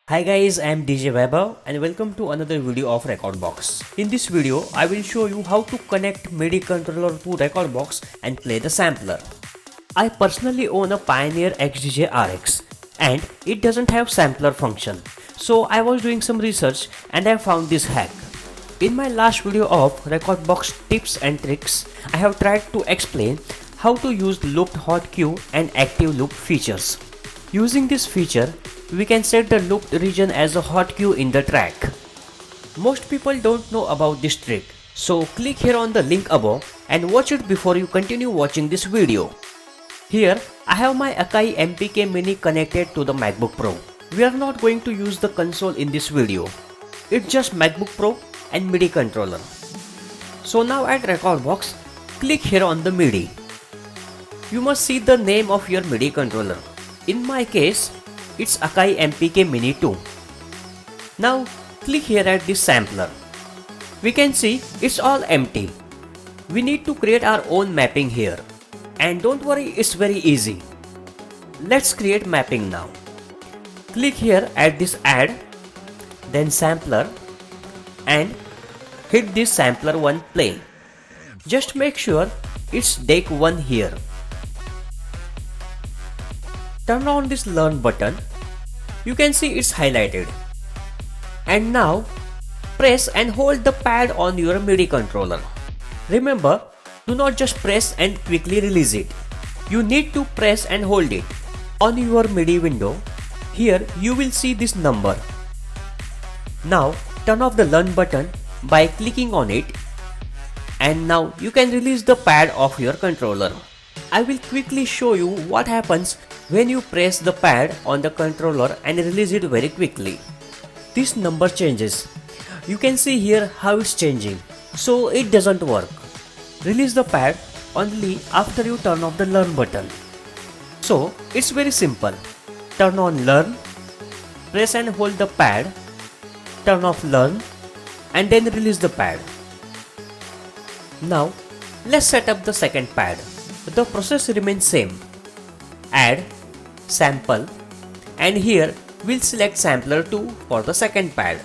Hi guys, I am DJ Vaibhav and welcome to another video of Recordbox. In this video, I will show you how to connect MIDI controller to Recordbox and play the sampler. I personally own a Pioneer XDJ RX and it doesn't have sampler function. So I was doing some research and I found this hack. In my last video of Recordbox tips and tricks, I have tried to explain how to use looped hot cue and active loop features. Using this feature, we can set the looped region as a hot cue in the track. Most people don't know about this trick, so click here on the link above and watch it before you continue watching this video. Here I have my Akai MPK Mini connected to the MacBook Pro. We are not going to use the console in this video. It's just MacBook Pro and MIDI controller. So now at Recordbox, click here on the MIDI. You must see the name of your MIDI controller. In my case, it's Akai MPK Mini 2. Now click here at this sampler. We can see it's all empty. We need to create our own mapping here. And don't worry, it's very easy. Let's create mapping now. Click here at this add, then sampler and hit this sampler 1 play. Just make sure it's deck 1 here. Turn on this learn button. You can see it's highlighted. And now press and hold the pad on your MIDI controller. Remember, do not just press and quickly release it. You need to press and hold it. On your MIDI window, here you will see this number. Now turn off the learn button by clicking on it. And now you can release the pad of your controller. I will quickly show you what happens when you press the pad on the controller and release it very quickly. This number changes. You can see here how it's changing. So it doesn't work. Release the pad only after you turn off the learn button. So it's very simple. Turn on learn, press and hold the pad, turn off learn and then release the pad. Now let's set up the second pad. The process remains same. Add, sample, and here we'll select sampler 2 for the second pad.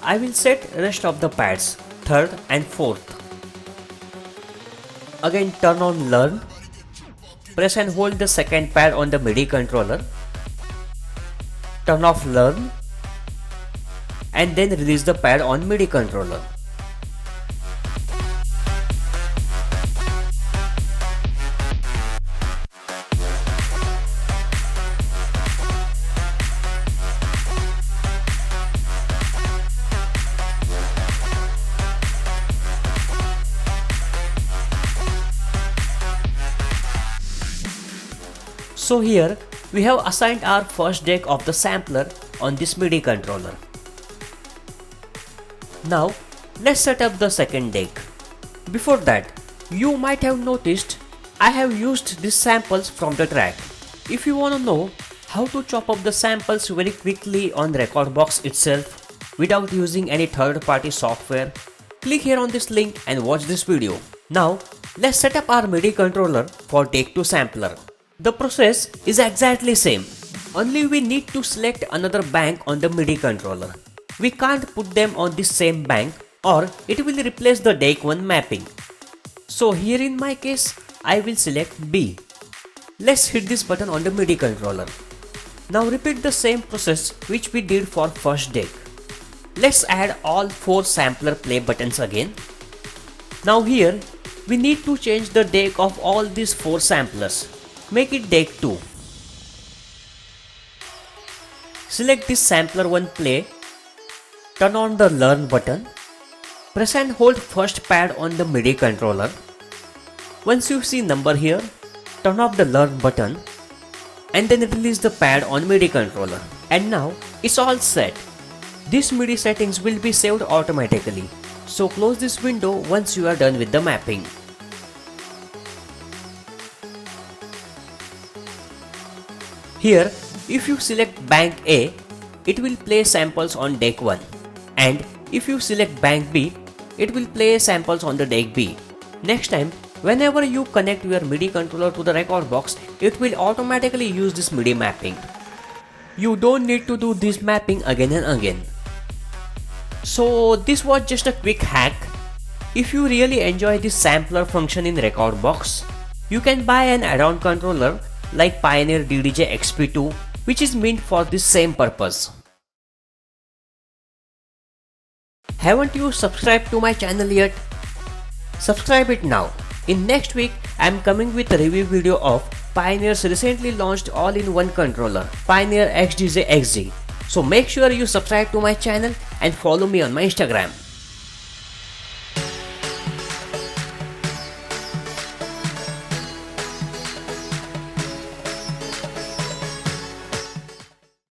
I will set rest of the pads, third and fourth. Again turn on learn, press and hold the second pad on the MIDI controller, turn off learn and then release the pad on MIDI controller. So here we have assigned our first deck of the sampler on this MIDI controller. Now let's set up the second deck. Before that, you might have noticed I have used these samples from the track. If you want to know how to chop up the samples very quickly on Recordbox itself without using any third-party software, click here on this link and watch this video. Now let's set up our MIDI controller for deck 2 sampler. The process is exactly same, only we need to select another bank on the MIDI controller. We can't put them on the same bank or it will replace the deck 1 mapping. So here in my case, I will select B. Let's hit this button on the MIDI controller. Now repeat the same process which we did for first deck. Let's add all 4 sampler play buttons again. Now here, we need to change the deck of all these 4 samplers. Make it deck 2. Select this sampler 1 play, turn on the learn button, press and hold first pad on the MIDI controller. Once you see number here, turn off the learn button and then release the pad on MIDI controller. And now it's all set. These MIDI settings will be saved automatically. So close this window once you are done with the mapping. Here, if you select bank A, it will play samples on deck 1, and if you select bank B, it will play samples on the deck B. Next time, whenever you connect your MIDI controller to the Recordbox, it will automatically use this MIDI mapping. You don't need to do this mapping again and again. So this was just a quick hack. If you really enjoy this sampler function in Rekordbox, you can buy an add-on controller like Pioneer DDJ XP2, which is meant for this same purpose. Haven't you subscribed to my channel yet? Subscribe it now. In next week, I am coming with a review video of Pioneer's recently launched all-in-one controller, Pioneer XDJ XG. So make sure you subscribe to my channel and follow me on my Instagram.